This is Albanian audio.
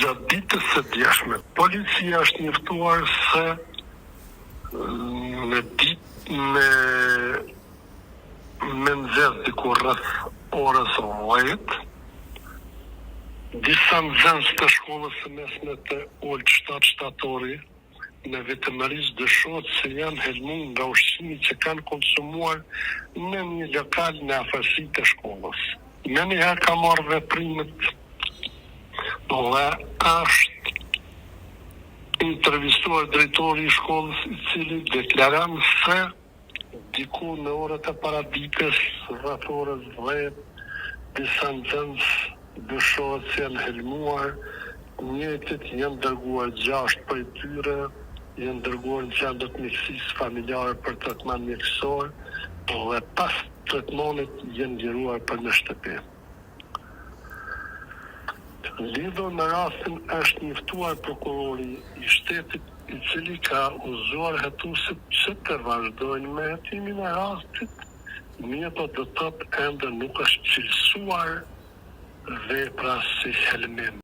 Gjatë ditës së djeshme, policia është njoftuar se me nxjerr diku rreth orës 10, disa nxënës të shkollës së mesme të Olt 7 shtatori në vetëmërisht dëshohet se janë helmuar nga ushqimi që kanë konsumuar në një lokal në afërsi të shkollës. Në njëherë ka marrë veprimet dhe është intervistuar drejtori i shkollës, i cili deklaron se diku në orët e paraditës, rreth orës 10, disa nxënës dyshohet se janë helmuar, njëjtët janë dërguar 6 prej tyre, janë dërguar në qendër të mjekësisë familjare për trajtament mjekësor, dhe pas trajtamentit janë liruar për në shtëpi. Lidhur me rastin është njoftuar prokurori i shtetit, i cili ka udhëzuar hetuesit që të vazhdojnë me hetimin e rastit, mirë do të thotë ende nuk është cilësuar vepra si helmim.